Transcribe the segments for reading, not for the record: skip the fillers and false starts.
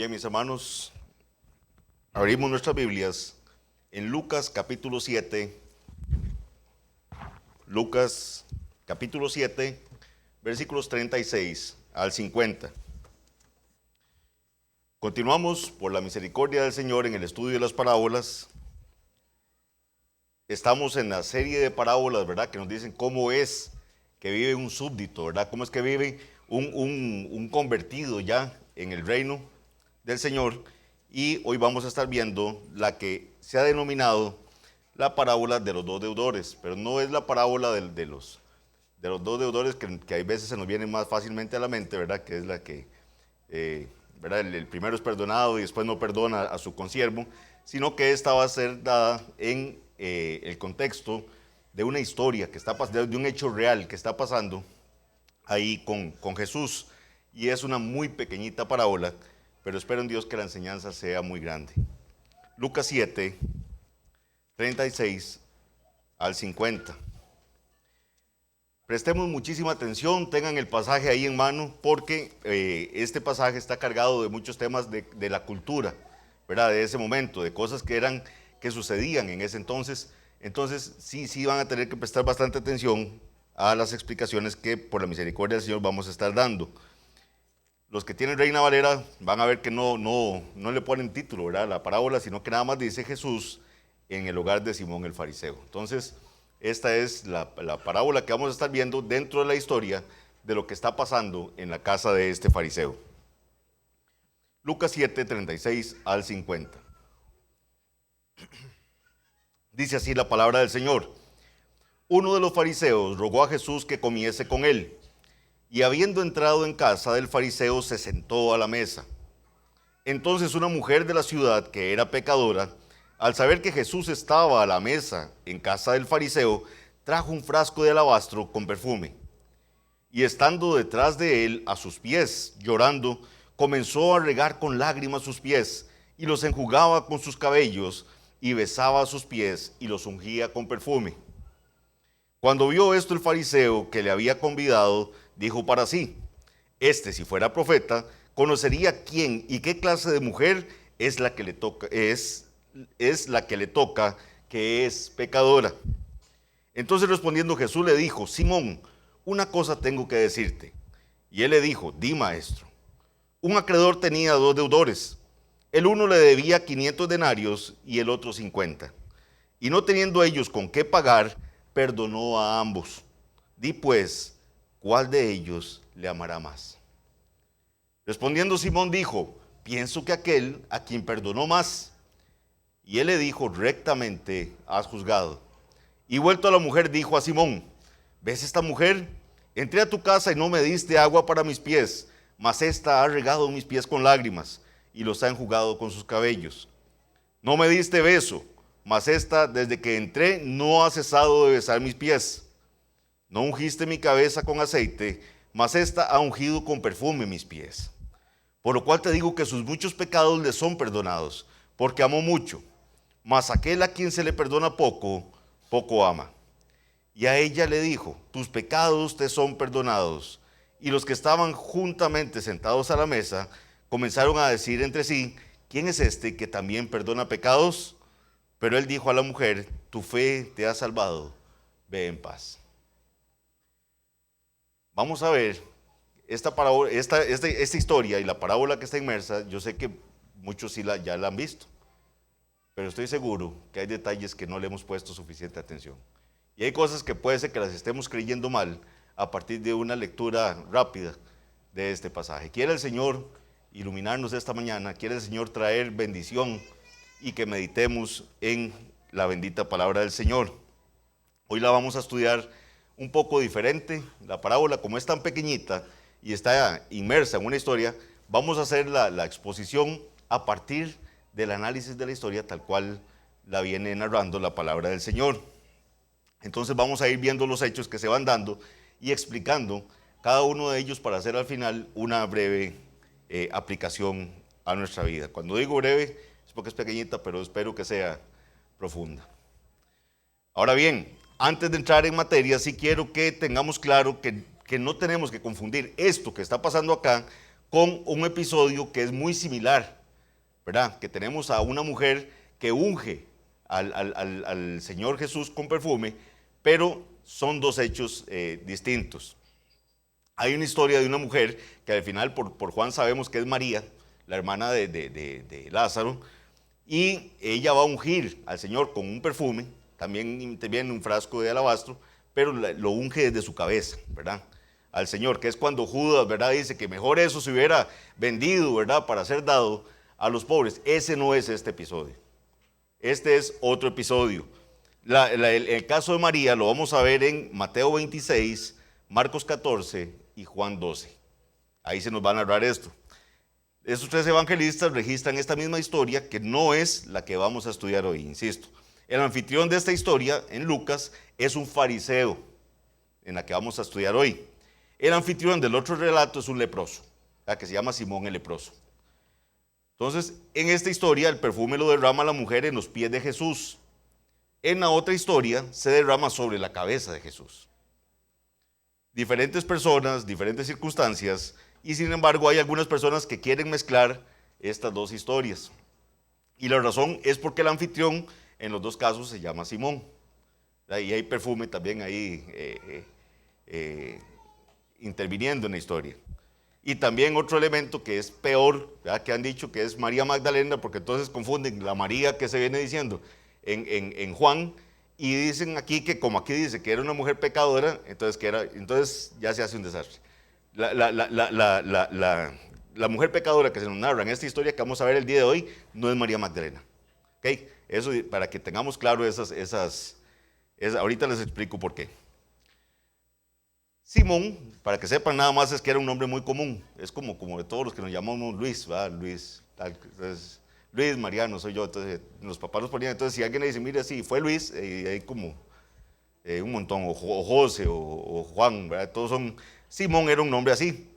Bien, mis hermanos, abrimos nuestras Biblias en Lucas capítulo 7. Lucas capítulo 7, versículos 36 al 50. Continuamos por la misericordia del Señor en el estudio de las parábolas. Estamos en la serie de parábolas, ¿verdad? Que nos dicen cómo es que vive un súbdito, ¿verdad? Cómo es que vive un convertido ya en el reino del Señor. Y hoy vamos a estar viendo la que se ha denominado la parábola de los dos deudores, pero no es la parábola de los dos deudores que hay veces se nos viene más fácilmente a la mente, ¿verdad? Que es la que, ¿verdad? El primero es perdonado y después no perdona a su consiervo, sino que esta va a ser dada en el contexto de una historia que está pasando, de un hecho real que está pasando ahí con Jesús, y es una muy pequeñita parábola, pero espero en Dios que la enseñanza sea muy grande. Lucas 7, 36 al 50. Prestemos muchísima atención, tengan el pasaje ahí en mano, porque este pasaje está cargado de muchos temas de la cultura, ¿verdad? De ese momento, de cosas que sucedían en ese entonces. Entonces, sí van a tener que prestar bastante atención a las explicaciones que por la misericordia del Señor vamos a estar dando. Los que tienen Reina Valera van a ver que no le ponen título, ¿verdad? La parábola, sino que nada más dice Jesús en el hogar de Simón el fariseo. Entonces, esta es la parábola que vamos a estar viendo dentro de la historia de lo que está pasando en la casa de este fariseo. Lucas 7, 36 al 50. Dice así la palabra del Señor. Uno de los fariseos rogó a Jesús que comiese con él, y habiendo entrado en casa del fariseo se sentó a la mesa. Entonces una mujer de la ciudad, que era pecadora, al saber que Jesús estaba a la mesa en casa del fariseo, trajo un frasco de alabastro con perfume. Y estando detrás de él, a sus pies, llorando, comenzó a regar con lágrimas sus pies, y los enjugaba con sus cabellos, y besaba sus pies, y los ungía con perfume. Cuando vio esto el fariseo que le había convidado, dijo para sí: este, si fuera profeta, conocería quién y qué clase de mujer es la que le toca, que es pecadora. Entonces respondiendo Jesús le dijo: Simón, una cosa tengo que decirte. Y él le dijo: di, maestro. Un acreedor tenía dos deudores. El uno le debía 500 denarios y el otro 50. Y no teniendo ellos con qué pagar, perdonó a ambos. Di pues, ¿cuál de ellos le amará más? Respondiendo Simón dijo: pienso que aquel a quien perdonó más. Y él le dijo: rectamente has juzgado. Y vuelto a la mujer dijo a Simón: ¿ves esta mujer? Entré a tu casa y no me diste agua para mis pies, mas ésta ha regado mis pies con lágrimas y los ha enjugado con sus cabellos. No me diste beso, mas ésta desde que entré no ha cesado de besar mis pies. No ungiste mi cabeza con aceite, mas ésta ha ungido con perfume mis pies. Por lo cual te digo que sus muchos pecados le son perdonados, porque amó mucho. Mas aquel a quien se le perdona poco, poco ama. Y a ella le dijo: tus pecados te son perdonados. Y los que estaban juntamente sentados a la mesa comenzaron a decir entre sí: ¿quién es este que también perdona pecados? Pero él dijo a la mujer: tu fe te ha salvado, ve en paz. Vamos a ver esta historia y la parábola que está inmersa. Yo sé que muchos ya la han visto, pero estoy seguro que hay detalles que no le hemos puesto suficiente atención. Y hay cosas que puede ser que las estemos creyendo mal a partir de una lectura rápida de este pasaje. Quiere el Señor iluminarnos esta mañana, quiere el Señor traer bendición y que meditemos en la bendita palabra del Señor. Hoy la vamos a estudiar un poco diferente. La parábola, como es tan pequeñita y está inmersa en una historia, vamos a hacer la exposición a partir del análisis de la historia tal cual la viene narrando la palabra del Señor. Entonces vamos a ir viendo los hechos que se van dando y explicando cada uno de ellos para hacer al final una breve aplicación a nuestra vida. Cuando digo breve es porque es pequeñita, pero espero que sea profunda. Ahora bien, antes de entrar en materia, sí quiero que tengamos claro que no tenemos que confundir esto que está pasando acá con un episodio que es muy similar, ¿verdad? Que tenemos a una mujer que unge al Señor Jesús con perfume, pero son dos hechos distintos. Hay una historia de una mujer que al final por Juan sabemos que es María, la hermana de Lázaro, y ella va a ungir al Señor con un perfume, también viene un frasco de alabastro, pero lo unge desde su cabeza, ¿verdad? Al Señor, que es cuando Judas, ¿verdad? Dice que mejor eso se hubiera vendido, ¿verdad? Para ser dado a los pobres. Ese no es este episodio. Este es otro episodio. El caso de María lo vamos a ver en Mateo 26, Marcos 14 y Juan 12. Ahí se nos va a narrar esto. Estos tres evangelistas registran esta misma historia que no es la que vamos a estudiar hoy, insisto. El anfitrión de esta historia, en Lucas, es un fariseo, en la que vamos a estudiar hoy. El anfitrión del otro relato es un leproso, que se llama Simón el leproso. Entonces, en esta historia, el perfume lo derrama la mujer en los pies de Jesús. En la otra historia, se derrama sobre la cabeza de Jesús. Diferentes personas, diferentes circunstancias, y sin embargo hay algunas personas que quieren mezclar estas dos historias. Y la razón es porque el anfitrión en los dos casos se llama Simón. Y hay perfume también ahí interviniendo en la historia. Y también otro elemento que es peor, ¿verdad? Que han dicho que es María Magdalena, porque entonces confunden la María que se viene diciendo en Juan, y dicen aquí que como aquí dice que era una mujer pecadora, entonces ya se hace un desastre. La mujer pecadora que se nos narra en esta historia que vamos a ver el día de hoy no es María Magdalena. ¿Okay? Eso para que tengamos claro ahorita les explico por qué. Simón, para que sepan nada más, es que era un nombre muy común. Es como de todos los que nos llamamos Luis, ¿verdad? Luis, tal. Entonces, Luis, Mariano, soy yo. Entonces, los papás los ponían. Entonces, si alguien le dice, mire, sí, fue Luis, y hay como un montón, o José, o Juan, ¿verdad? Todos son. Simón era un nombre así.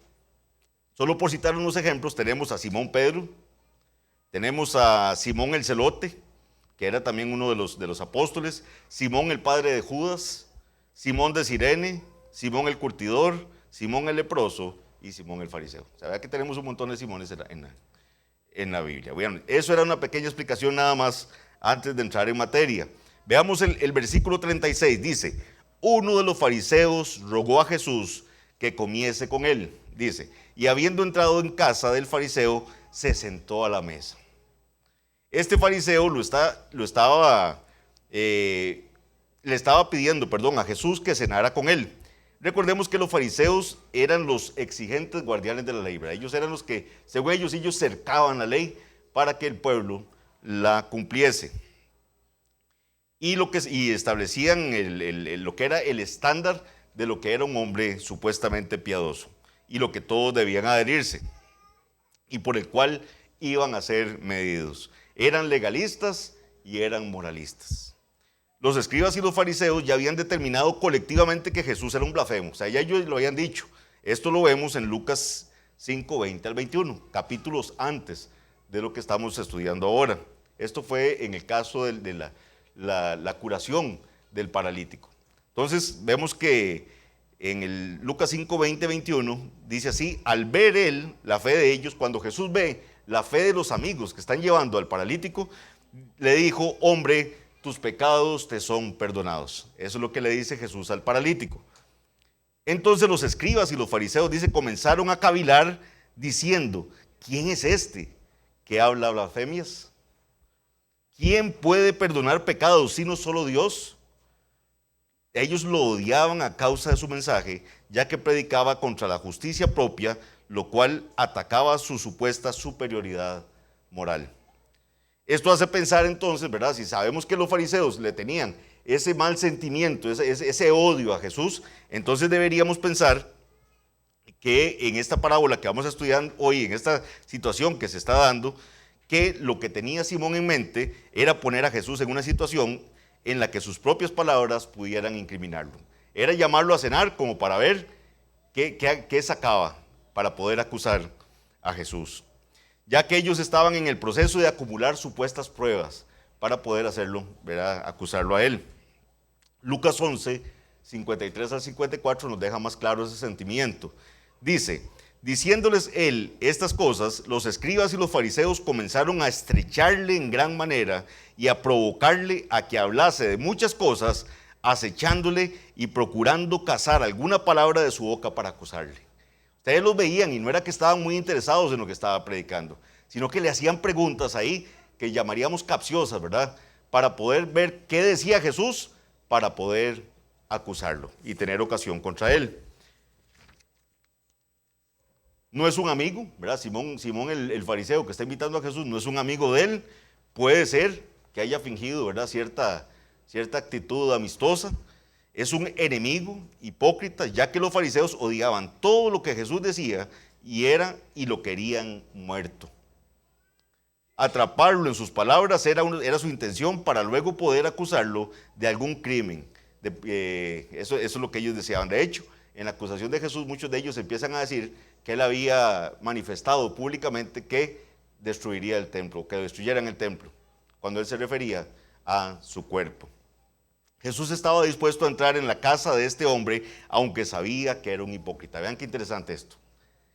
Solo por citar unos ejemplos, tenemos a Simón Pedro, tenemos a Simón el Celote, que era también uno de los apóstoles, Simón el padre de Judas, Simón de Cirene, Simón el curtidor, Simón el leproso y Simón el fariseo. O sea, vea que tenemos un montón de Simones en la Biblia. Bueno, eso era una pequeña explicación nada más antes de entrar en materia. Veamos el versículo 36, dice, uno de los fariseos rogó a Jesús que comiese con él, dice, y habiendo entrado en casa del fariseo, se sentó a la mesa. Este fariseo le estaba pidiendo, a Jesús que cenara con él. Recordemos que los fariseos eran los exigentes guardianes de la ley, ¿verdad? Ellos eran los que, según ellos cercaban la ley para que el pueblo la cumpliese. Y establecían lo que era el estándar de lo que era un hombre supuestamente piadoso y lo que todos debían adherirse y por el cual iban a ser medidos. Eran legalistas y eran moralistas. Los escribas y los fariseos ya habían determinado colectivamente que Jesús era un blasfemo. O sea, ya ellos lo habían dicho. Esto lo vemos en Lucas 5, 20 al 21, capítulos antes de lo que estamos estudiando ahora. Esto fue en el caso de la curación del paralítico. Entonces, vemos que en el Lucas 5, 20, 21, dice así, al ver él la fe de ellos, cuando Jesús ve la fe de los amigos que están llevando al paralítico, le dijo, hombre, tus pecados te son perdonados. Eso es lo que le dice Jesús al paralítico. Entonces los escribas y los fariseos, dice, comenzaron a cavilar diciendo, ¿quién es este que habla blasfemias? ¿Quién puede perdonar pecados sino solo Dios? Ellos lo odiaban a causa de su mensaje, ya que predicaba contra la justicia propia, lo cual atacaba su supuesta superioridad moral. Esto hace pensar entonces, ¿verdad? Si sabemos que los fariseos le tenían ese mal sentimiento, ese odio a Jesús, entonces deberíamos pensar que en esta parábola que vamos a estudiar hoy, en esta situación que se está dando, que lo que tenía Simón en mente era poner a Jesús en una situación en la que sus propias palabras pudieran incriminarlo. Era llamarlo a cenar como para ver qué sacaba para poder acusar a Jesús, ya que ellos estaban en el proceso de acumular supuestas pruebas para poder hacerlo, ¿verdad? Acusarlo a él. Lucas 11, 53 al 54 nos deja más claro ese sentimiento. Dice, Diciéndoles él estas cosas, los escribas y los fariseos comenzaron a estrecharle en gran manera y a provocarle a que hablase de muchas cosas, acechándole y procurando cazar alguna palabra de su boca para acusarle. Ustedes los veían y no era que estaban muy interesados en lo que estaba predicando, sino que le hacían preguntas ahí que llamaríamos capciosas, ¿verdad? Para poder ver qué decía Jesús, para poder acusarlo y tener ocasión contra él. No es un amigo, ¿verdad? Simón el fariseo que está invitando a Jesús no es un amigo de él. Puede ser que haya fingido, ¿verdad? Cierta actitud amistosa. Es un enemigo hipócrita, ya que los fariseos odiaban todo lo que Jesús decía y lo querían muerto. Atraparlo en sus palabras era su intención para luego poder acusarlo de algún crimen. Eso es lo que ellos deseaban. De hecho, en la acusación de Jesús, muchos de ellos empiezan a decir que él había manifestado públicamente que destruiría el templo, que destruyeran el templo, cuando él se refería a su cuerpo. Jesús estaba dispuesto a entrar en la casa de este hombre, aunque sabía que era un hipócrita. Vean qué interesante esto.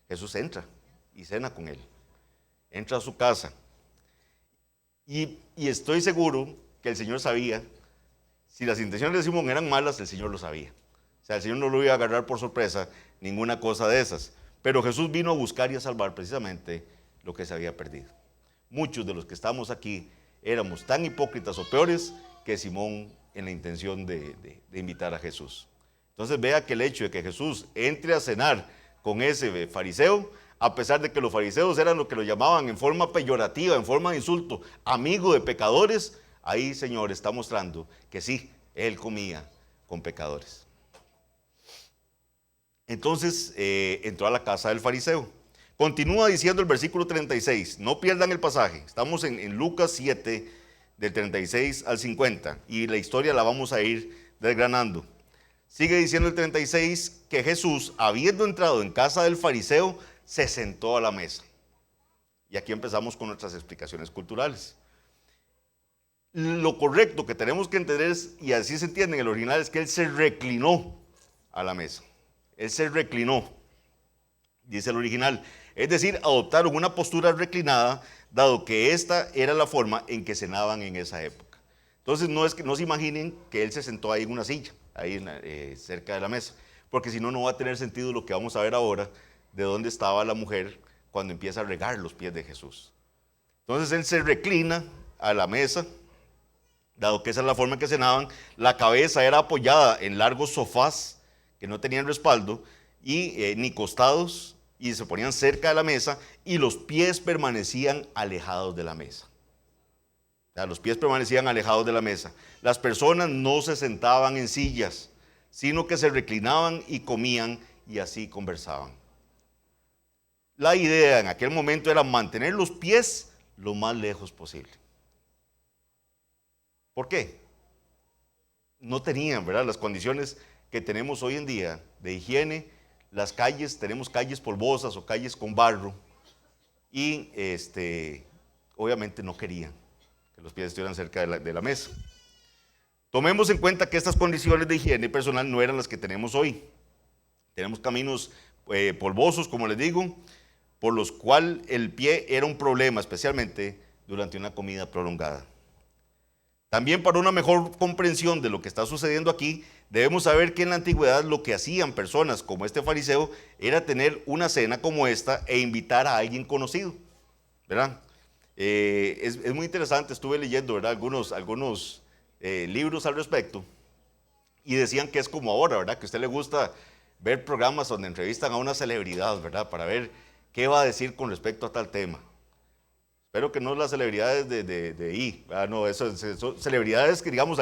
Jesús entra y cena con él. Entra a su casa. Y estoy seguro que el Señor sabía, si las intenciones de Simón eran malas, el Señor lo sabía. O sea, el Señor no lo iba a agarrar por sorpresa, ninguna cosa de esas. Pero Jesús vino a buscar y a salvar precisamente lo que se había perdido. Muchos de los que estamos aquí éramos tan hipócritas o peores que Simón en la intención de invitar a Jesús. Entonces vea que el hecho de que Jesús entre a cenar con ese fariseo, a pesar de que los fariseos eran lo que lo llamaban en forma peyorativa, en forma de insulto, amigo de pecadores, ahí, Señor, está mostrando que sí, él comía con pecadores. Entonces entró a la casa del fariseo. Continúa diciendo el versículo 36, no pierdan el pasaje, estamos en Lucas 7, del 36 al 50, y la historia la vamos a ir desgranando. Sigue diciendo el 36 que Jesús, habiendo entrado en casa del fariseo, se sentó a la mesa. Y aquí empezamos con nuestras explicaciones culturales. Lo correcto que tenemos que entender es, y así se entiende en el original, es que él se reclinó a la mesa. Él se reclinó, dice el original. Es decir, adoptaron una postura reclinada, dado que esta era la forma en que cenaban en esa época. Entonces no es que no se imaginen que él se sentó ahí en una silla, ahí cerca de la mesa, porque si no, no va a tener sentido lo que vamos a ver ahora, de dónde estaba la mujer cuando empieza a regar los pies de Jesús. Entonces él se reclina a la mesa, dado que esa es la forma en que cenaban. La cabeza era apoyada en largos sofás que no tenían respaldo y ni costados, y se ponían cerca de la mesa, y los pies permanecían alejados de la mesa. O sea, los pies permanecían alejados de la mesa. Las personas no se sentaban en sillas, sino que se reclinaban y comían y así conversaban. La idea en aquel momento era mantener los pies lo más lejos posible. ¿Por qué? No tenían, ¿verdad?, las condiciones que tenemos hoy en día de higiene. Las calles, tenemos calles polvosas o calles con barro, y obviamente no querían que los pies estuvieran cerca de la mesa. Tomemos en cuenta que estas condiciones de higiene personal no eran las que tenemos hoy. Tenemos caminos polvosos, como les digo, por los cuales el pie era un problema, especialmente durante una comida prolongada. También, para una mejor comprensión de lo que está sucediendo aquí, debemos saber que en la antigüedad lo que hacían personas como este fariseo era tener una cena como esta e invitar a alguien conocido, ¿verdad? Es muy interesante, estuve leyendo, ¿verdad?, algunos libros al respecto, y decían que es como ahora, ¿verdad?, que a usted le gusta ver programas donde entrevistan a una celebridad, ¿verdad?, para ver qué va a decir con respecto a tal tema. Espero que no las celebridades de ahí, no, eso son celebridades que, digamos,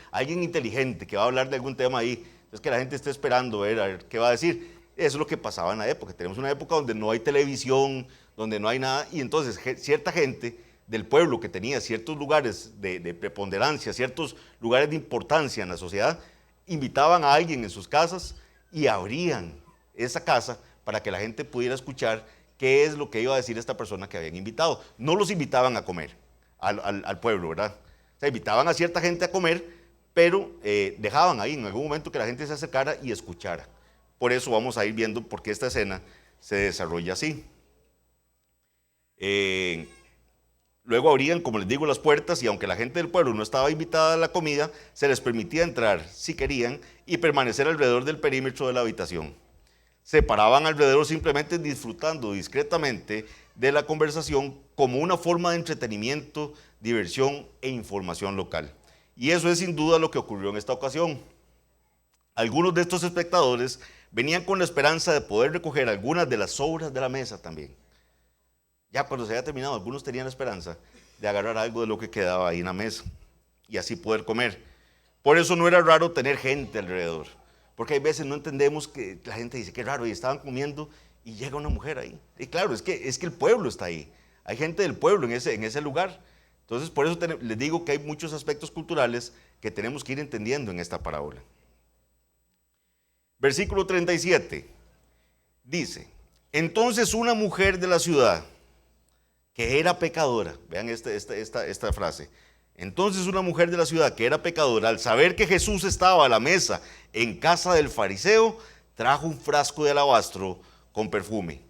alguien inteligente que va a hablar de algún tema ahí. Entonces, que la gente esté esperando a ver qué va a decir. Eso es lo que pasaba en la época. Tenemos una época donde no hay televisión, donde no hay nada, y entonces cierta gente del pueblo que tenía ciertos lugares de preponderancia, ciertos lugares de importancia en la sociedad, invitaban a alguien en sus casas y abrían esa casa para que la gente pudiera escuchar qué es lo que iba a decir esta persona que habían invitado. No los invitaban a comer al pueblo, ¿verdad? O sea, invitaban a cierta gente a comer, pero dejaban ahí en algún momento que la gente se acercara y escuchara. Por eso vamos a ir viendo por qué esta escena se desarrolla así. Luego abrían, como les digo, las puertas y aunque la gente del pueblo no estaba invitada a la comida, se les permitía entrar si querían y permanecer alrededor del perímetro de la habitación. Se paraban alrededor simplemente disfrutando discretamente de la conversación como una forma de entretenimiento, diversión e información local. Y eso es sin duda lo que ocurrió en esta ocasión. Algunos de estos espectadores venían con la esperanza de poder recoger algunas de las sobras de la mesa también. Ya cuando se había terminado, algunos tenían la esperanza de agarrar algo de lo que quedaba ahí en la mesa y así poder comer. Por eso no era raro tener gente alrededor, porque hay veces no entendemos que la gente dice, qué raro, y estaban comiendo y llega una mujer ahí. Y claro, es que el pueblo está ahí, hay gente del pueblo en ese lugar. Entonces, por eso les digo que hay muchos aspectos culturales que tenemos que ir entendiendo en esta parábola. Versículo 37 dice, entonces una mujer de la ciudad, que era pecadora, vean esta frase, entonces una mujer de la ciudad que era pecadora, al saber que Jesús estaba a la mesa en casa del fariseo, trajo un frasco de alabastro con perfume.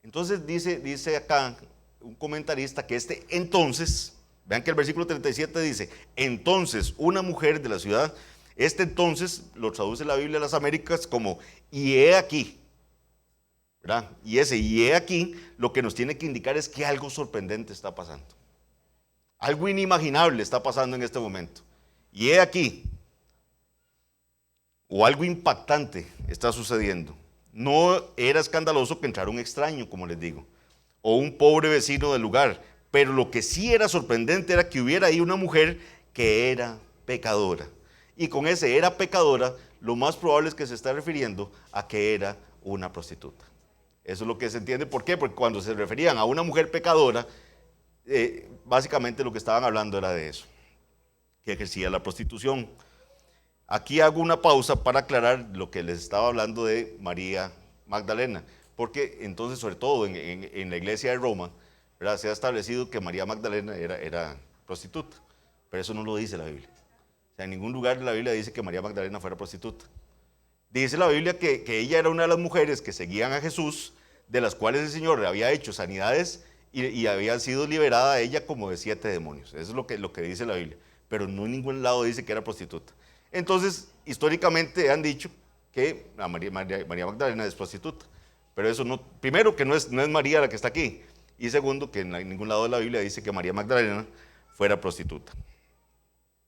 Entonces dice acá un comentarista que entonces, vean que el versículo 37 dice, entonces una mujer de la ciudad, entonces lo traduce la Biblia de las Américas como, y he aquí, ¿verdad? Y he aquí, lo que nos tiene que indicar es que algo sorprendente está pasando. Algo inimaginable está pasando en este momento. Y he aquí, o algo impactante está sucediendo. No era escandaloso que entrara un extraño, como les digo, o un pobre vecino del lugar, pero lo que sí era sorprendente era que hubiera ahí una mujer que era pecadora. Y con ese era pecadora, lo más probable es que se está refiriendo a que era una prostituta. Eso es lo que se entiende. ¿Por qué? Porque cuando se referían a una mujer pecadora, básicamente lo que estaban hablando era de eso, que ejercía la prostitución. Aquí hago una pausa para aclarar lo que les estaba hablando de María Magdalena, porque entonces, sobre todo en la iglesia de Roma, ¿verdad?, se ha establecido que María Magdalena era prostituta, pero eso no lo dice la Biblia. O sea, en ningún lugar de la Biblia dice que María Magdalena fuera prostituta. Dice la Biblia que ella era una de las mujeres que seguían a Jesús, de las cuales el Señor le había hecho sanidades y había sido liberada ella como de 7 demonios. Eso es lo que dice la Biblia, pero no en ningún lado dice que era prostituta. Entonces, históricamente han dicho que María Magdalena es prostituta, pero eso no, primero que no es María la que está aquí, y segundo que en ningún lado de la Biblia dice que María Magdalena fuera prostituta.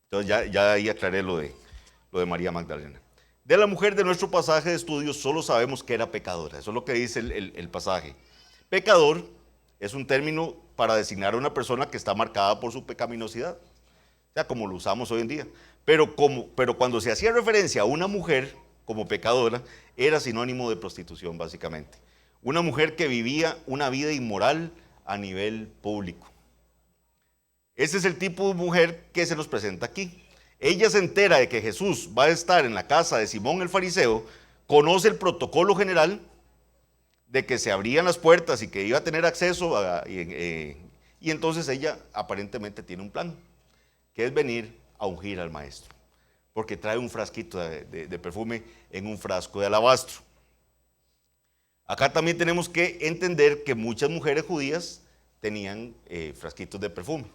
Entonces ya ahí aclaré lo de María Magdalena. De la mujer de nuestro pasaje de estudio solo sabemos que era pecadora, eso es lo que dice el pasaje. Pecador es un término para designar a una persona que está marcada por su pecaminosidad, o sea, como lo usamos hoy en día. Pero cuando se hacía referencia a una mujer como pecadora, era sinónimo de prostitución básicamente. Una mujer que vivía una vida inmoral a nivel público. Ese es el tipo de mujer que se nos presenta aquí. Ella se entera de que Jesús va a estar en la casa de Simón el fariseo, conoce el protocolo general de que se abrían las puertas y que iba a tener acceso y entonces ella aparentemente tiene un plan, que es venir a ungir al maestro, porque trae un frasquito de perfume en un frasco de alabastro. Acá también tenemos que entender que muchas mujeres judías tenían frasquitos de perfume.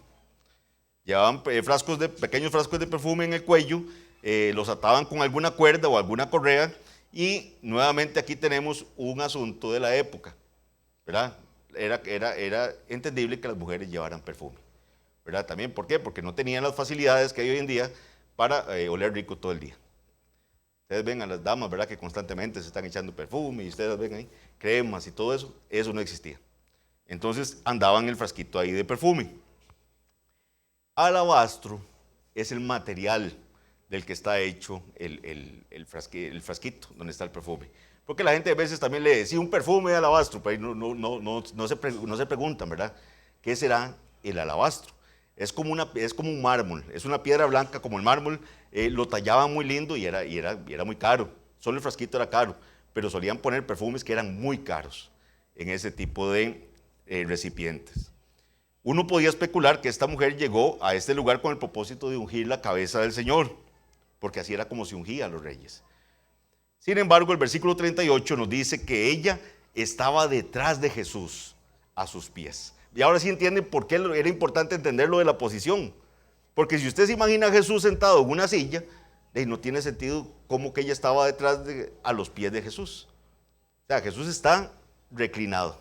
Llevaban pequeños frascos de perfume en el cuello, los ataban con alguna cuerda o alguna correa, y nuevamente aquí tenemos un asunto de la época, ¿verdad? Era entendible que las mujeres llevaran perfume, ¿verdad? También, ¿por qué? Porque no tenían las facilidades que hay hoy en día para oler rico todo el día. Ustedes ven a las damas, ¿verdad?, que constantemente se están echando perfume, y ustedes ven ahí cremas y todo eso, eso no existía. Entonces andaban el frasquito ahí de perfume. Alabastro es el material del que está hecho el frasquito donde está el perfume. Porque la gente a veces también lee, sí, un perfume de alabastro, pero no se preguntan, ¿verdad?, ¿qué será el alabastro? Es como un mármol, es una piedra blanca como el mármol, lo tallaban muy lindo y era muy caro. Solo el frasquito era caro, pero solían poner perfumes que eran muy caros en ese tipo de recipientes. Uno podía especular que esta mujer llegó a este lugar con el propósito de ungir la cabeza del Señor, porque así era como se ungía a los reyes. Sin embargo, el versículo 38 nos dice que ella estaba detrás de Jesús, a sus pies. Y ahora sí entienden por qué era importante entender lo de la posición. Porque si usted se imagina a Jesús sentado en una silla, no tiene sentido cómo que ella estaba detrás a los pies de Jesús. O sea, Jesús está reclinado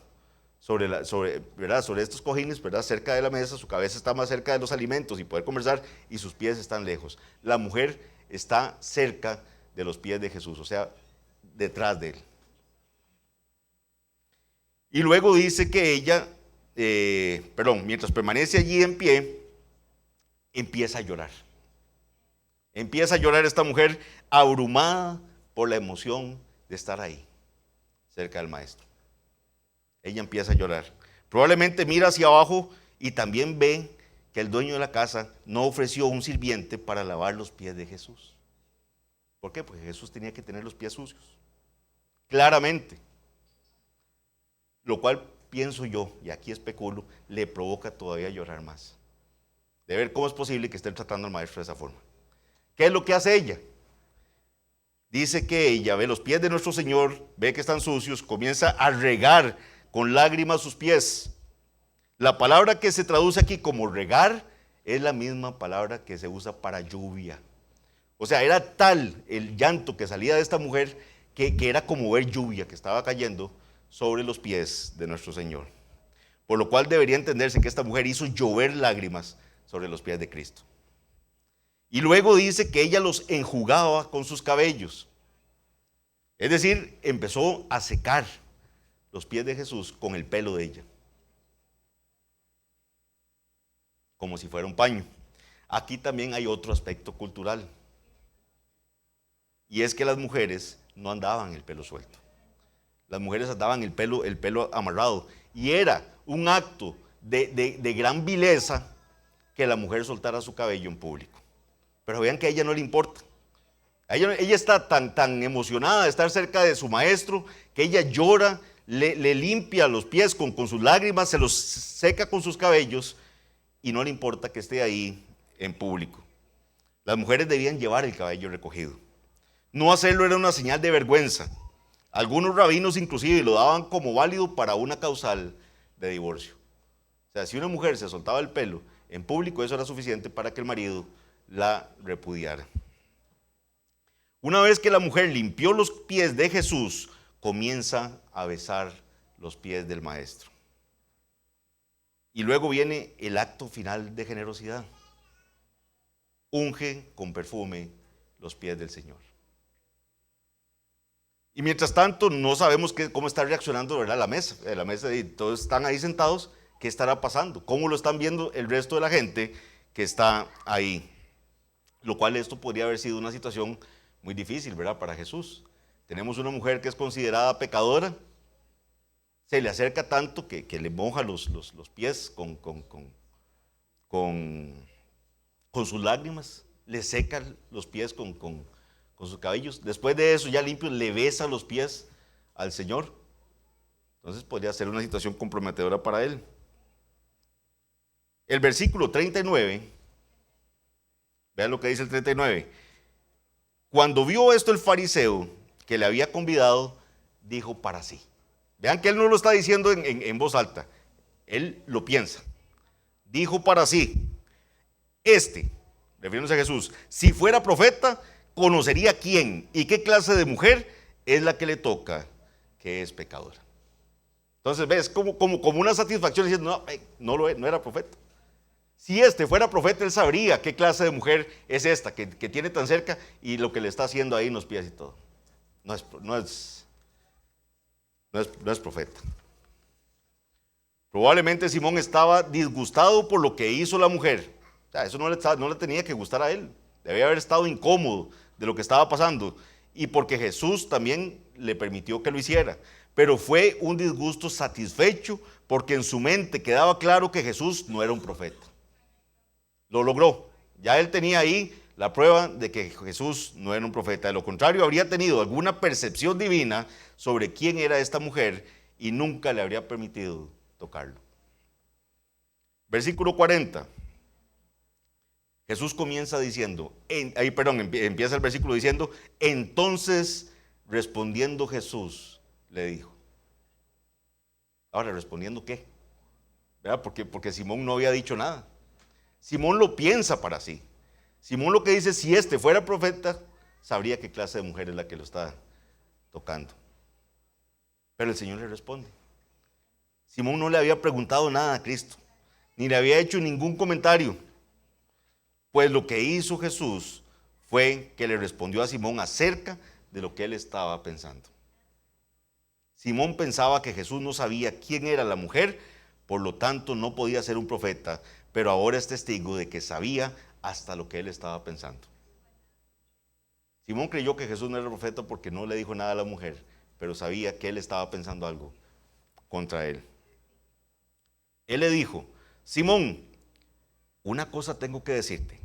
sobre estos cojines, ¿verdad? Cerca de la mesa, su cabeza está más cerca de los alimentos y poder conversar, y sus pies están lejos. La mujer está cerca de los pies de Jesús, o sea, detrás de él. Y luego dice que ella, mientras permanece allí en pie, empieza a llorar. Empieza a llorar esta mujer abrumada por la emoción de estar ahí, cerca del maestro. Ella empieza a llorar. Probablemente mira hacia abajo y también ve que el dueño de la casa no ofreció un sirviente para lavar los pies de Jesús. ¿Por qué? Porque Jesús tenía que tener los pies sucios. Claramente. Lo cual pienso yo, y aquí especulo, le provoca todavía llorar más. De ver cómo es posible que estén tratando al maestro de esa forma. ¿Qué es lo que hace ella? Dice que ella ve los pies de nuestro Señor, ve que están sucios, comienza a regar con lágrimas sus pies. La palabra que se traduce aquí como regar es la misma palabra que se usa para lluvia. O sea, era tal el llanto que salía de esta mujer que era como ver lluvia que estaba cayendo sobre los pies de nuestro Señor. Por lo cual debería entenderse que esta mujer hizo llover lágrimas sobre los pies de Cristo. Y luego dice que ella los enjugaba con sus cabellos. Es decir, empezó a secar los pies de Jesús con el pelo de ella, como si fuera un paño. Aquí también hay otro aspecto cultural, y es que las mujeres no andaban el pelo suelto. Las mujeres andaban el pelo amarrado, y era un acto de gran vileza que la mujer soltara su cabello en público. Pero vean que a ella no le importa. Ella está tan emocionada de estar cerca de su maestro que ella llora, le limpia los pies con sus lágrimas, se los seca con sus cabellos y no le importa que esté ahí en público. Las mujeres debían llevar el cabello recogido. No hacerlo era una señal de vergüenza. Algunos rabinos inclusive lo daban como válido para una causal de divorcio. O sea, si una mujer se soltaba el pelo en público, eso era suficiente para que el marido la repudiara. Una vez que la mujer limpió los pies de Jesús, comienza a besar los pies del maestro. Y luego viene el acto final de generosidad. Unge con perfume los pies del Señor. Y mientras tanto no sabemos cómo está reaccionando, ¿verdad? La mesa y todos están ahí sentados. ¿Qué estará pasando? ¿Cómo lo están viendo el resto de la gente que está ahí? Lo cual esto podría haber sido una situación muy difícil, ¿verdad? Para Jesús. Tenemos una mujer que es considerada pecadora, se le acerca tanto que le moja los pies con sus lágrimas, le seca los pies con sus cabellos. Después de eso, ya limpio, le besa los pies al Señor. Entonces podría ser una situación comprometedora para él. El versículo 39, vean lo que dice el 39. Cuando vio esto el fariseo que le había convidado, dijo para sí. Vean que él no lo está diciendo en voz alta, él lo piensa. Dijo para sí, refiriéndose a Jesús, si fuera profeta, conocería quién y qué clase de mujer es la que le toca, que es pecadora. Entonces ves como una satisfacción diciendo, no era profeta. Si fuera profeta, él sabría qué clase de mujer es esta, que tiene tan cerca y lo que le está haciendo ahí en los pies y todo. No es profeta. Probablemente Simón estaba disgustado por lo que hizo la mujer. O sea, eso no le tenía que gustar a él. Debía haber estado incómodo de lo que estaba pasando. Y porque Jesús también le permitió que lo hiciera. Pero fue un disgusto satisfecho porque en su mente quedaba claro que Jesús no era un profeta. Lo logró. Ya él tenía ahí la prueba de que Jesús no era un profeta. De lo contrario, habría tenido alguna percepción divina sobre quién era esta mujer y nunca le habría permitido tocarlo. Versículo 40. Jesús comienza diciendo, empieza el versículo diciendo, entonces respondiendo Jesús le dijo. Ahora, ¿respondiendo qué? ¿Verdad? Porque Simón no había dicho nada. Simón lo piensa para sí. Simón lo que dice, si este fuera profeta, sabría qué clase de mujer es la que lo está tocando. Pero el Señor le responde. Simón no le había preguntado nada a Cristo, ni le había hecho ningún comentario. Pues lo que hizo Jesús fue que le respondió a Simón acerca de lo que él estaba pensando. Simón pensaba que Jesús no sabía quién era la mujer, por lo tanto no podía ser un profeta, pero ahora es testigo de que sabía hasta lo que él estaba pensando. Simón creyó que Jesús no era profeta porque no le dijo nada a la mujer, pero sabía que él estaba pensando algo contra él. Él le dijo, Simón, una cosa tengo que decirte.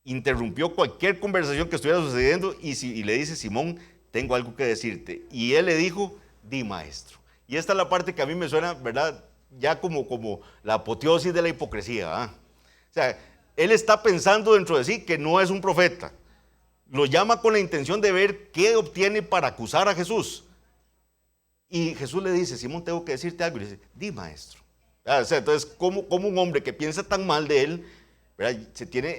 Interrumpió cualquier conversación que estuviera sucediendo y le dice, Simón, tengo algo que decirte. Y él le dijo, di maestro. Y esta es la parte que a mí me suena, ¿verdad? Ya como la apoteosis de la hipocresía. ¿Ah? O sea, él está pensando dentro de sí que no es un profeta. Lo llama con la intención de ver qué obtiene para acusar a Jesús. Y Jesús le dice, Simón, tengo que decirte algo. Y le dice, di maestro. O sea, entonces, como un hombre que piensa tan mal de él, ¿verdad? Se tiene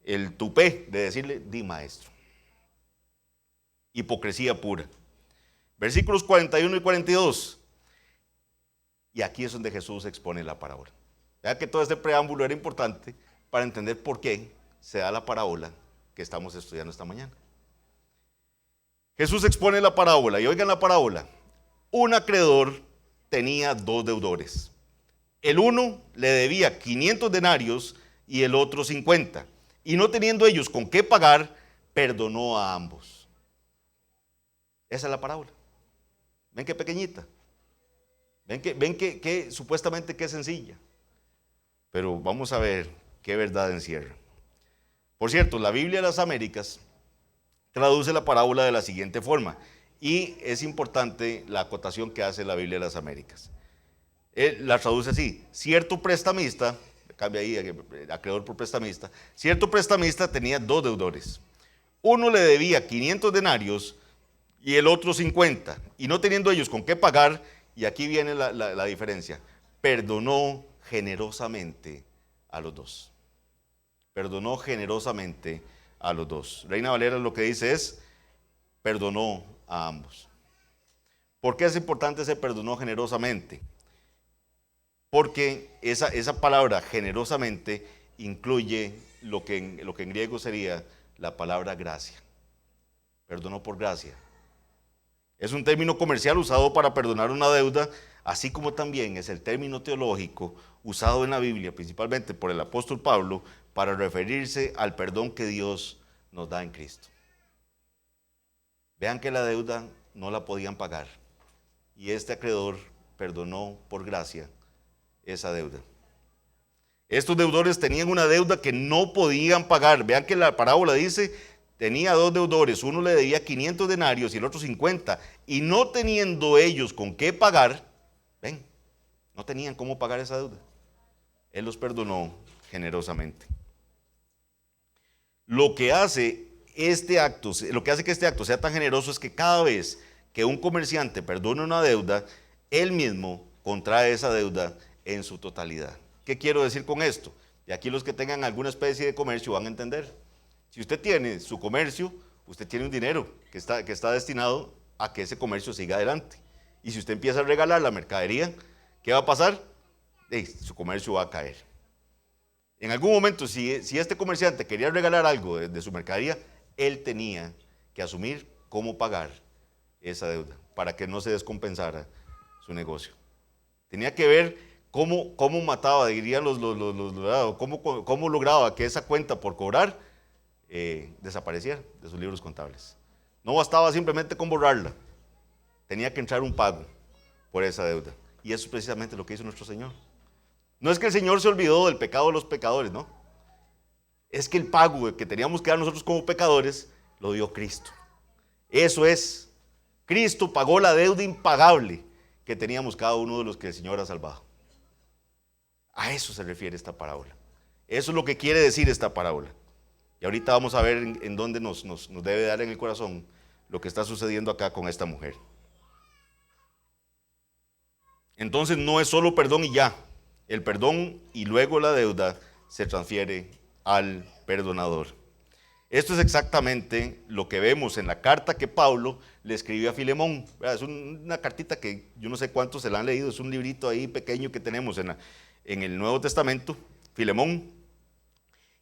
el tupé de decirle, di maestro. Hipocresía pura. Versículos 41 y 42. Y aquí es donde Jesús expone la parábola. Vean que todo este preámbulo era importante para entender por qué se da la parábola que estamos estudiando esta mañana. Jesús expone la parábola y oigan la parábola. Un acreedor tenía 2 deudores. El uno le debía 500 denarios y el otro 50. Y no teniendo ellos con qué pagar, perdonó a ambos. Esa es la parábola. Ven qué pequeñita. Ven que supuestamente qué sencilla. Pero vamos a ver qué verdad encierra. Por cierto, la Biblia de las Américas traduce la parábola de la siguiente forma. Y es importante la acotación que hace la Biblia de las Américas. Él la traduce así: cierto prestamista, cambia ahí, acreedor por prestamista, cierto prestamista tenía 2 deudores. Uno le debía 500 denarios y el otro 50. Y no teniendo ellos con qué pagar, y aquí viene la diferencia, perdonó generosamente a los 2. Perdonó generosamente a los 2. Reina Valera lo que dice es, perdonó a ambos. ¿Por qué es importante ese perdonó generosamente? Porque esa palabra generosamente incluye lo que en griego sería la palabra gracia. Perdonó por gracia. Es un término comercial usado para perdonar una deuda, así como también es el término teológico usado en la Biblia, principalmente por el apóstol Pablo, para referirse al perdón que Dios nos da en Cristo. Vean que la deuda no la podían pagar y este acreedor perdonó por gracia esa deuda. Estos deudores tenían una deuda que no podían pagar. Vean que la parábola dice, tenía 2 deudores, uno le debía 500 denarios y el otro 50, y no teniendo ellos con qué pagar, ven, no tenían cómo pagar esa deuda. Él los perdonó generosamente. Lo que hace que este acto sea tan generoso es que cada vez que un comerciante perdona una deuda, él mismo contrae esa deuda en su totalidad. ¿Qué quiero decir con esto? Y aquí los que tengan alguna especie de comercio van a entender. Si usted tiene su comercio, usted tiene un dinero que está destinado a que ese comercio siga adelante. Y si usted empieza a regalar la mercadería, ¿qué va a pasar? Su comercio va a caer. En algún momento, si este comerciante quería regalar algo de su mercadería, él tenía que asumir cómo pagar esa deuda para que no se descompensara su negocio. Tenía que ver cómo mataba, dirían cómo lograba que esa cuenta por cobrar desapareciera de sus libros contables. No bastaba simplemente con borrarla, tenía que entrar un pago por esa deuda. Y eso es precisamente lo que hizo nuestro Señor. No es que el Señor se olvidó del pecado de los pecadores, no. Es que el pago que teníamos que dar nosotros como pecadores lo dio Cristo. Eso es. Cristo pagó la deuda impagable que teníamos cada uno de los que el Señor ha salvado. A eso se refiere esta parábola. Eso es lo que quiere decir esta parábola. Y ahorita vamos a ver en dónde nos debe dar en el corazón lo que está sucediendo acá con esta mujer. Entonces no es solo perdón y ya. El perdón y luego la deuda se transfiere al perdonador. Esto es exactamente lo que vemos en la carta que Pablo le escribió a Filemón. Es una cartita que yo no sé cuántos se la han leído, es un librito ahí pequeño que tenemos en el Nuevo Testamento, Filemón.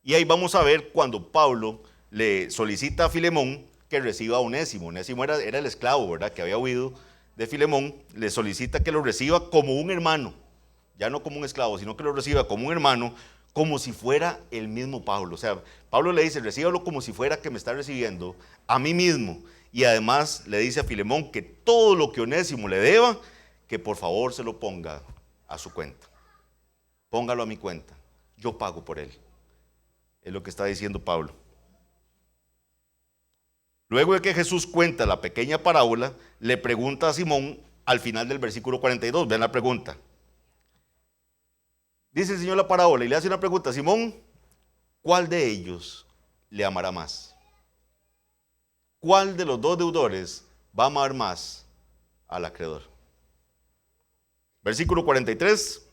Y ahí vamos a ver cuando Pablo le solicita a Filemón que reciba a Onésimo. Onésimo era el esclavo, ¿verdad?, que había huido de Filemón. Le solicita que lo reciba como un hermano, ya no como un esclavo, sino que lo reciba como un hermano, como si fuera el mismo Pablo. O sea, Pablo le dice, recíbalo como si fuera que me está recibiendo a mí mismo. Y además le dice a Filemón que todo lo que Onésimo le deba, que por favor se lo ponga a su cuenta. Póngalo a mi cuenta, yo pago por él. Es lo que está diciendo Pablo. Luego de que Jesús cuenta la pequeña parábola, le pregunta a Simón al final del versículo 42. Vean la pregunta. Dice el Señor la parábola y le hace una pregunta: Simón, ¿cuál de ellos le amará más? ¿Cuál de los dos deudores va a amar más al acreedor? Versículo 43.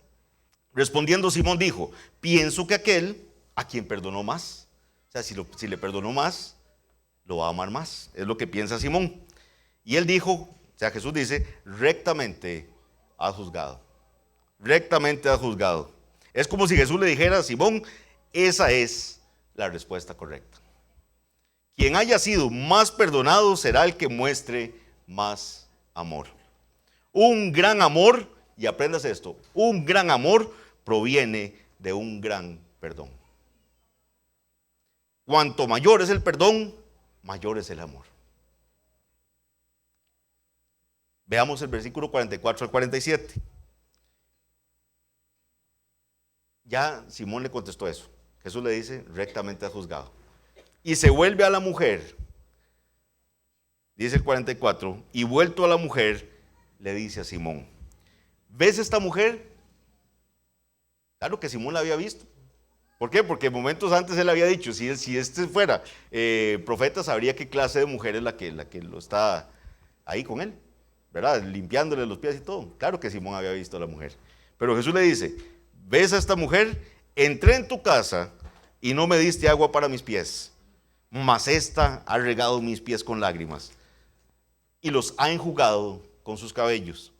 Respondiendo Simón dijo: pienso que aquel a quien perdonó más. O sea, si le perdonó más, lo va a amar más. Es lo que piensa Simón. Y él dijo, o sea, Jesús dice, rectamente has juzgado. Rectamente has juzgado. Es como si Jesús le dijera a Simón, esa es la respuesta correcta. Quien haya sido más perdonado será el que muestre más amor. Un gran amor, y apréndase esto, un gran amor proviene de un gran perdón. Cuanto mayor es el perdón, mayor es el amor. Veamos el versículo 44 al 47. Ya Simón le contestó eso. Jesús le dice, rectamente has juzgado. Y se vuelve a la mujer. Dice el 44, y vuelto a la mujer, le dice a Simón, ¿ves esta mujer? Claro que Simón la había visto. ¿Por qué? Porque momentos antes él había dicho, si este fuera profeta, sabría qué clase de mujer es la que lo está ahí con él, ¿verdad? Limpiándole los pies y todo. Claro que Simón había visto a la mujer. Pero Jesús le dice, ¿ves a esta mujer? Entré en tu casa y no me diste agua para mis pies, mas esta ha regado mis pies con lágrimas y los ha enjugado con sus cabellos.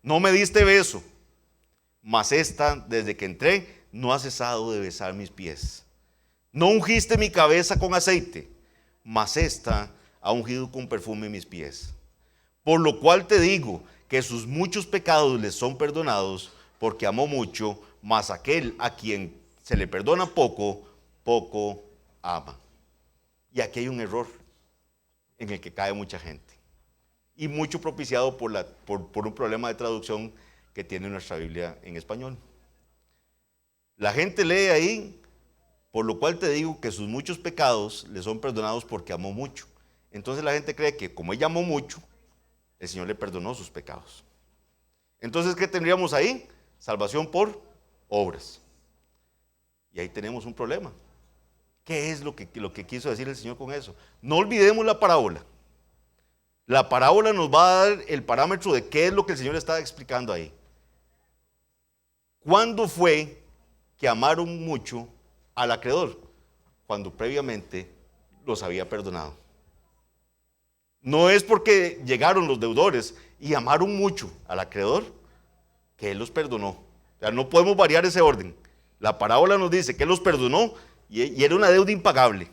No me diste beso, mas esta, desde que entré, no ha cesado de besar mis pies. No ungiste mi cabeza con aceite, mas esta ha ungido con perfume mis pies. Por lo cual te digo que sus muchos pecados les son perdonados, porque amó mucho, mas aquel a quien se le perdona poco, poco ama. Y aquí hay un error en el que cae mucha gente. Y mucho propiciado por un problema de traducción que tiene nuestra Biblia en español. La gente lee ahí, por lo cual te digo que sus muchos pecados le son perdonados porque amó mucho. Entonces la gente cree que como ella amó mucho, el Señor le perdonó sus pecados. Entonces, ¿qué tendríamos ahí? Salvación por obras. Y ahí tenemos un problema. ¿Qué es lo que quiso decir el Señor con eso? No olvidemos la parábola. La parábola nos va a dar el parámetro de qué es lo que el Señor está explicando ahí. ¿Cuándo fue que amaron mucho al acreedor? Cuando previamente los había perdonado. No es porque llegaron los deudores y amaron mucho al acreedor que Él los perdonó. O sea, no podemos variar ese orden. La parábola nos dice que Él los perdonó y era una deuda impagable.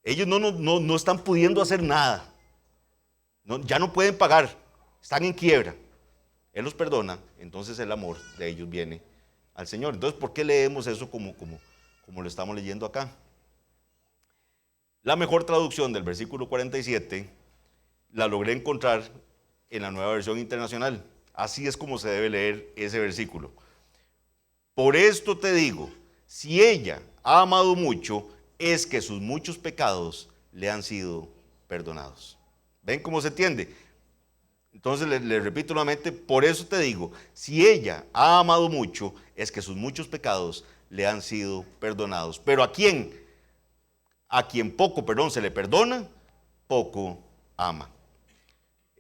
Ellos no están pudiendo hacer nada. Ya no pueden pagar. Están en quiebra. Él los perdona, entonces el amor de ellos viene al Señor. Entonces, ¿por qué leemos eso como lo estamos leyendo acá? La mejor traducción del versículo 47 la logré encontrar en la Nueva Versión Internacional. Así es como se debe leer ese versículo. Por esto te digo, si ella ha amado mucho, es que sus muchos pecados le han sido perdonados. ¿Ven cómo se entiende? Entonces le repito nuevamente, por eso te digo, si ella ha amado mucho, es que sus muchos pecados le han sido perdonados. Pero ¿a quién? A quien poco, se le perdona, poco ama.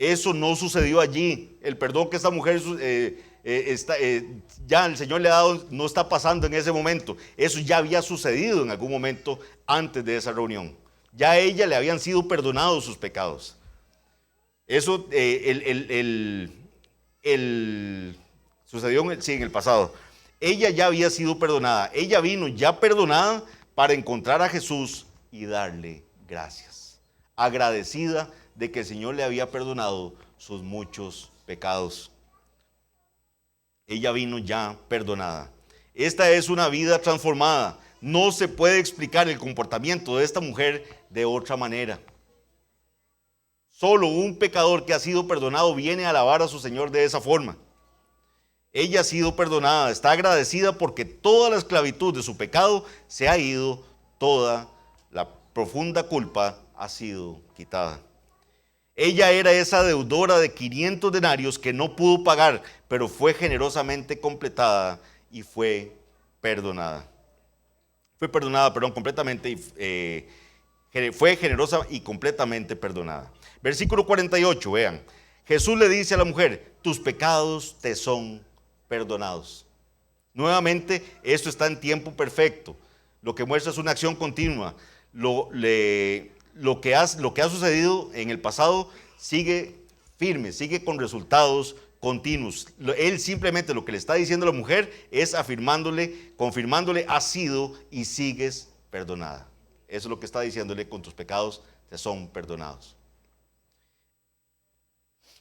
Eso no sucedió allí. El perdón que esta mujer ya el Señor le ha dado no está pasando en ese momento. Eso ya había sucedido en algún momento antes de esa reunión. Ya a ella le habían sido perdonados sus pecados. Eso sucedió en el pasado. Ella ya había sido perdonada. Ella vino ya perdonada para encontrar a Jesús y darle gracias. Agradecida de que el Señor le había perdonado sus muchos pecados. Ella vino ya perdonada. Esta es una vida transformada. No se puede explicar el comportamiento de esta mujer de otra manera. Solo un pecador que ha sido perdonado viene a alabar a su Señor de esa forma. Ella ha sido perdonada, está agradecida porque toda la esclavitud de su pecado se ha ido, toda la profunda culpa ha sido quitada. Ella era esa deudora de 500 denarios que no pudo pagar, pero fue generosamente completada y fue perdonada. Completamente, fue generosa y completamente perdonada. Versículo 48, vean. Jesús le dice a la mujer, tus pecados te son perdonados. Nuevamente, esto está en tiempo perfecto. Lo que muestra es una acción continua. Lo que ha sucedido en el pasado sigue firme, sigue con resultados continuos. Él simplemente lo que le está diciendo a la mujer es afirmándole, confirmándole, has sido y sigues perdonada. Eso es lo que está diciéndole, con tus pecados te son perdonados.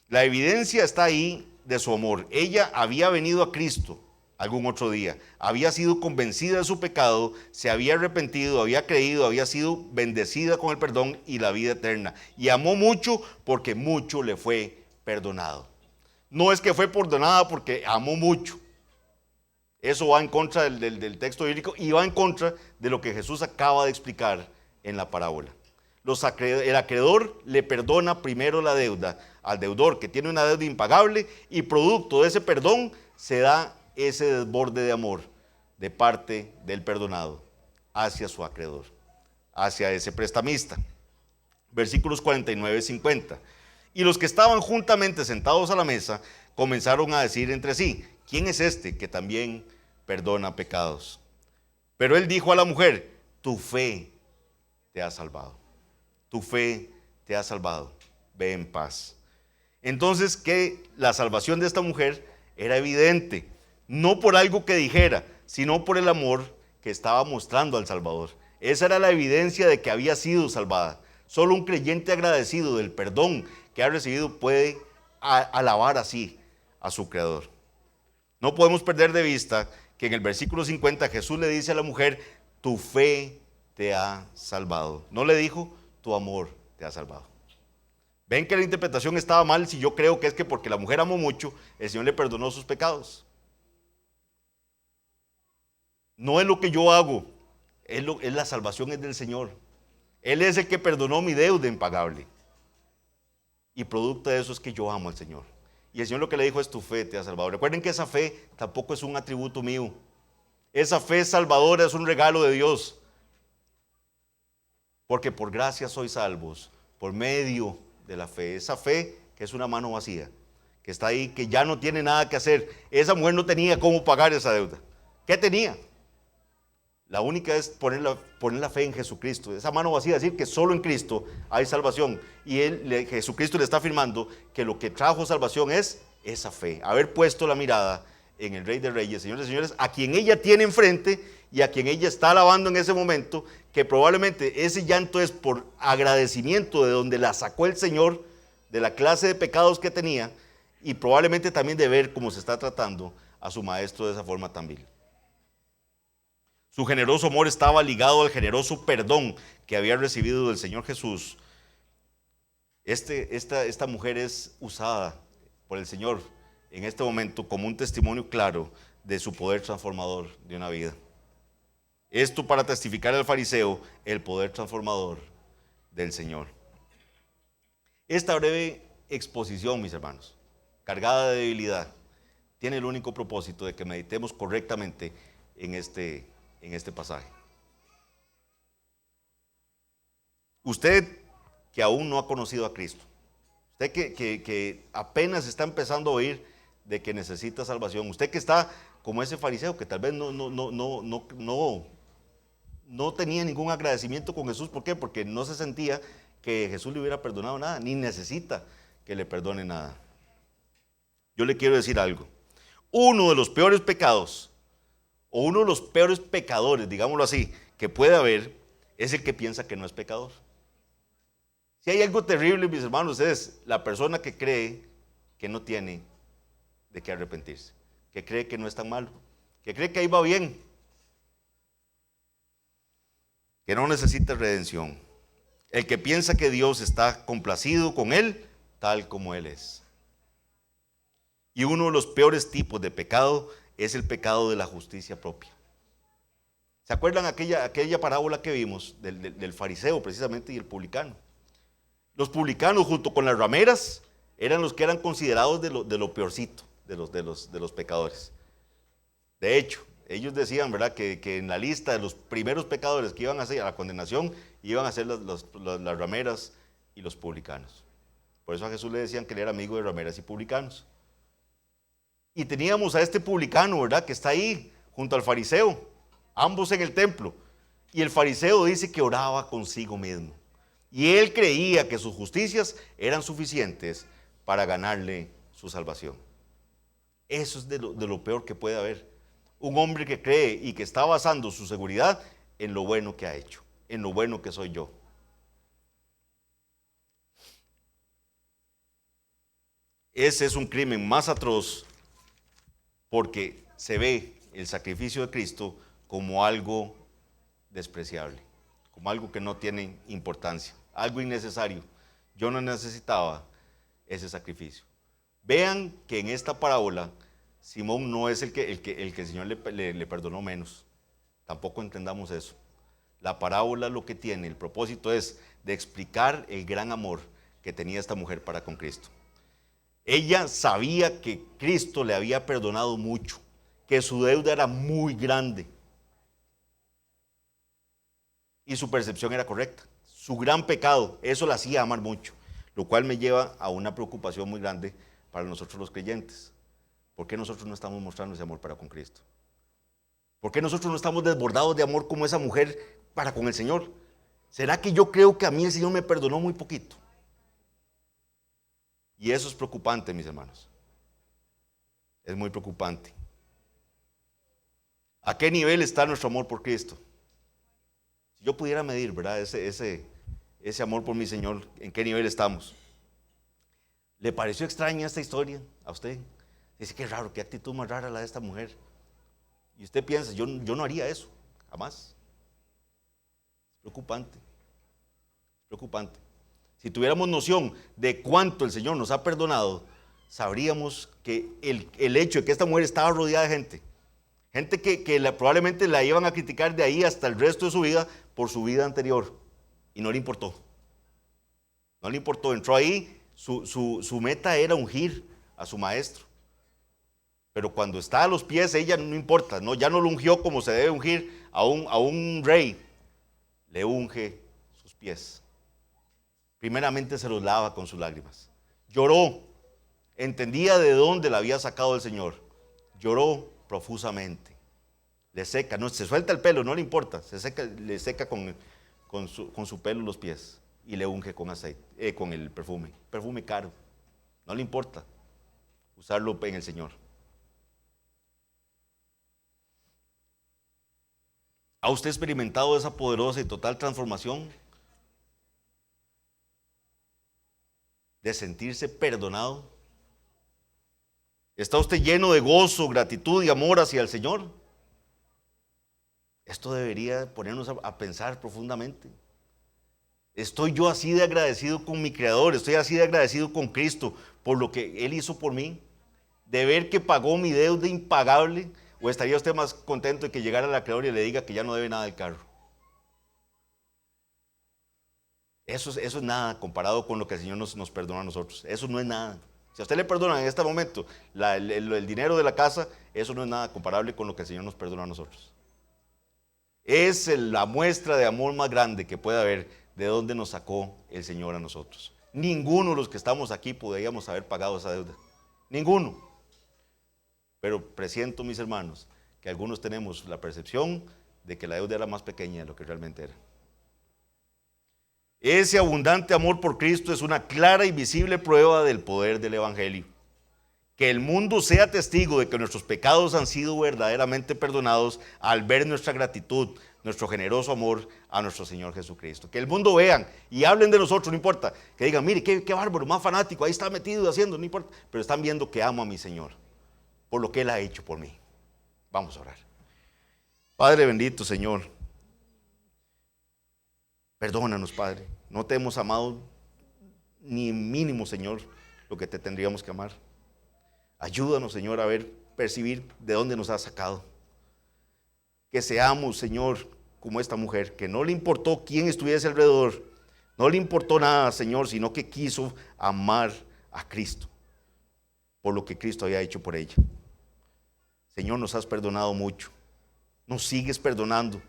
La evidencia está ahí de su amor. Ella había venido a Cristo algún otro día, había sido convencida de su pecado, se había arrepentido, había creído, había sido bendecida con el perdón y la vida eterna. Y amó mucho porque mucho le fue perdonado. No es que fue perdonada porque amó mucho. Eso va en contra del texto bíblico y va en contra de lo que Jesús acaba de explicar en la parábola. El acreedor le perdona primero la deuda al deudor que tiene una deuda impagable y producto de ese perdón se da ese desborde de amor de parte del perdonado hacia su acreedor, hacia ese prestamista. Versículos 49 y 50. Y los que estaban juntamente sentados a la mesa comenzaron a decir entre sí, ¿quién es este que también perdona pecados? Pero él dijo a la mujer, tu fe te ha salvado. Tu fe te ha salvado. Ve en paz. Entonces, que la salvación de esta mujer era evidente, no por algo que dijera, sino por el amor que estaba mostrando al Salvador. Esa era la evidencia de que había sido salvada. Solo un creyente agradecido del perdón que ha recibido puede alabar así a su Creador. No podemos perder de vista que en el versículo 50 Jesús le dice a la mujer, tu fe te ha salvado. No le dijo, tu amor te ha salvado. Ven que la interpretación estaba mal si yo creo que es que porque la mujer amó mucho, el Señor le perdonó sus pecados. No es lo que yo hago, es la salvación es del Señor. Él es el que perdonó mi deuda impagable. Y producto de eso es que yo amo al Señor. Y el Señor lo que le dijo es, tu fe te ha salvado. Recuerden que esa fe tampoco es un atributo mío. Esa fe salvadora es un regalo de Dios. Porque por gracia sois salvos, por medio de la fe. Esa fe que es una mano vacía, que está ahí, que ya no tiene nada que hacer. Esa mujer no tenía cómo pagar esa deuda. ¿Qué tenía? La única es poner la fe en Jesucristo. Esa mano vacía, decir que solo en Cristo hay salvación. Y Jesucristo le está afirmando que lo que trajo salvación es esa fe. Haber puesto la mirada en el Rey de Reyes, señores y señores, a quien ella tiene enfrente y a quien ella está alabando en ese momento, que probablemente ese llanto es por agradecimiento de donde la sacó el Señor, de la clase de pecados que tenía, y probablemente también de ver cómo se está tratando a su maestro de esa forma tan vil. Su generoso amor estaba ligado al generoso perdón que había recibido del Señor Jesús. Esta mujer es usada por el Señor en este momento como un testimonio claro de su poder transformador de una vida. Esto para testificar al fariseo el poder transformador del Señor. Esta breve exposición, mis hermanos, cargada de debilidad, tiene el único propósito de que meditemos correctamente en este pasaje. Usted que aún no ha conocido a Cristo, Usted que apenas está empezando a oír de que necesita salvación. Usted que está como ese fariseo que tal vez no tenía ningún agradecimiento con Jesús. ¿Por qué? Porque no se sentía que Jesús le hubiera perdonado nada, ni necesita que le perdone nada. Yo le quiero decir algo. Uno de los peores pecados, o uno de los peores pecadores, digámoslo así, que puede haber, es el que piensa que no es pecador. Si hay algo terrible, mis hermanos, es la persona que cree que no tiene de qué arrepentirse, que cree que no es tan malo, que cree que ahí va bien, que no necesita redención. El que piensa que Dios está complacido con él, tal como él es. Y uno de los peores tipos de pecado es el pecado de la justicia propia. ¿Se acuerdan aquella parábola que vimos del fariseo precisamente y el publicano? Los publicanos junto con las rameras eran los que eran considerados de lo peorcito de los pecadores. De hecho, ellos decían, ¿verdad?, que en la lista de los primeros pecadores que iban a ser a la condenación iban a ser las rameras y los publicanos. Por eso a Jesús le decían que él era amigo de rameras y publicanos. Y teníamos a este publicano, ¿verdad?, que está ahí junto al fariseo, ambos en el templo. Y el fariseo dice que oraba consigo mismo. Y él creía que sus justicias eran suficientes para ganarle su salvación. Eso es de lo peor que puede haber. Un hombre que cree y que está basando su seguridad en lo bueno que ha hecho, en lo bueno que soy yo. Ese es un crimen más atroz porque se ve el sacrificio de Cristo como algo despreciable, como algo que no tiene importancia, algo innecesario. Yo no necesitaba ese sacrificio. Vean que en esta parábola Simón no es el que el Señor le perdonó menos. Tampoco entendamos eso. La parábola lo que tiene, el propósito es de explicar el gran amor que tenía esta mujer para con Cristo. Ella sabía que Cristo le había perdonado mucho, que su deuda era muy grande. Y su percepción era correcta. Su gran pecado, eso la hacía amar mucho. Lo cual me lleva a una preocupación muy grande para nosotros los creyentes. ¿Por qué nosotros no estamos mostrando ese amor para con Cristo? ¿Por qué nosotros no estamos desbordados de amor como esa mujer para con el Señor? ¿Será que yo creo que a mí el Señor me perdonó muy poquito? Y eso es preocupante, mis hermanos. Es muy preocupante. ¿A qué nivel está nuestro amor por Cristo? Si yo pudiera medir, ¿verdad?, ese amor por mi Señor, ¿en qué nivel estamos? ¿Le pareció extraña esta historia a usted? Dice, qué raro, qué actitud más rara la de esta mujer. Y usted piensa, yo no haría eso, jamás. Es preocupante, es preocupante. Si tuviéramos noción de cuánto el Señor nos ha perdonado, sabríamos que el hecho de que esta mujer estaba rodeada de gente que probablemente la iban a criticar de ahí hasta el resto de su vida por su vida anterior, y no le importó. No le importó, entró ahí, su meta era ungir a su maestro. Pero cuando está a los pies, ella no importa, ¿no? Ya no lo ungió como se debe ungir a un rey, le unge sus pies. Primeramente se los lava con sus lágrimas. Lloró, entendía de dónde la había sacado el Señor. Lloró profusamente. Le seca, no se suelta el pelo, no le importa, le seca con su pelo los pies y le unge con aceite, con el perfume caro. No le importa usarlo en el Señor. ¿Ha usted experimentado esa poderosa y total transformación de sentirse perdonado? ¿Está usted lleno de gozo, gratitud y amor hacia el Señor? Esto debería ponernos a pensar profundamente. ¿Estoy yo así de agradecido con mi Creador? ¿Estoy así de agradecido con Cristo por lo que Él hizo por mí? ¿De ver que pagó mi deuda impagable? ¿O estaría usted más contento de que llegara la Creador y le diga que ya no debe nada del carro? Eso es nada comparado con lo que el Señor nos perdona a nosotros. Eso no es nada. Si a usted le perdona en este momento el dinero de la casa, eso no es nada comparable con lo que el Señor nos perdona a nosotros. Es la muestra de amor más grande que puede haber de dónde nos sacó el Señor a nosotros. Ninguno de los que estamos aquí podríamos haber pagado esa deuda. Ninguno. Pero presiento, mis hermanos, que algunos tenemos la percepción de que la deuda era más pequeña de lo que realmente era. Ese abundante amor por Cristo es una clara y visible prueba del poder del Evangelio. Que el mundo sea testigo de que nuestros pecados han sido verdaderamente perdonados al ver nuestra gratitud, nuestro generoso amor a nuestro Señor Jesucristo. Que el mundo vean y hablen de nosotros, no importa. Que digan, mire, qué bárbaro, más fanático, ahí está metido haciendo, no importa. Pero están viendo que amo a mi Señor por lo que Él ha hecho por mí. Vamos a orar. Padre bendito, Señor, perdónanos, Padre. No te hemos amado ni mínimo, Señor, lo que te tendríamos que amar. Ayúdanos, Señor, a percibir de dónde nos has sacado. Que seamos, Señor, como esta mujer, que no le importó quién estuviese alrededor, no le importó nada, Señor, sino que quiso amar a Cristo por lo que Cristo había hecho por ella. Señor, nos has perdonado mucho, nos sigues perdonando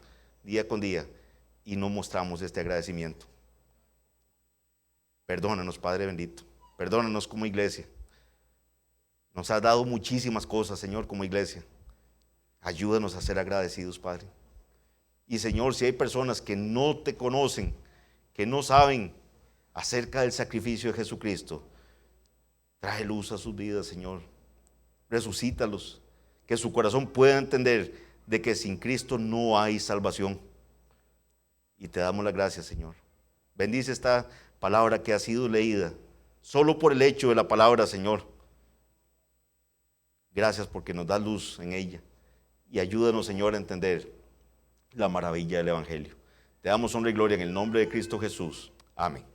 día con día y no mostramos este agradecimiento. Perdónanos, Padre bendito, perdónanos como iglesia. Nos has dado muchísimas cosas, Señor, como iglesia. Ayúdanos a ser agradecidos, Padre. Y Señor, si hay personas que no te conocen, que no saben acerca del sacrificio de Jesucristo, trae luz a sus vidas, Señor. Resucítalos, que su corazón pueda entender de que sin Cristo no hay salvación. Y te damos las gracias, Señor. Bendice esta palabra que ha sido leída, solo por el hecho de la palabra, Señor. Gracias porque nos da luz en ella. Y ayúdanos, Señor, a entender la maravilla del Evangelio. Te damos honra y gloria en el nombre de Cristo Jesús. Amén.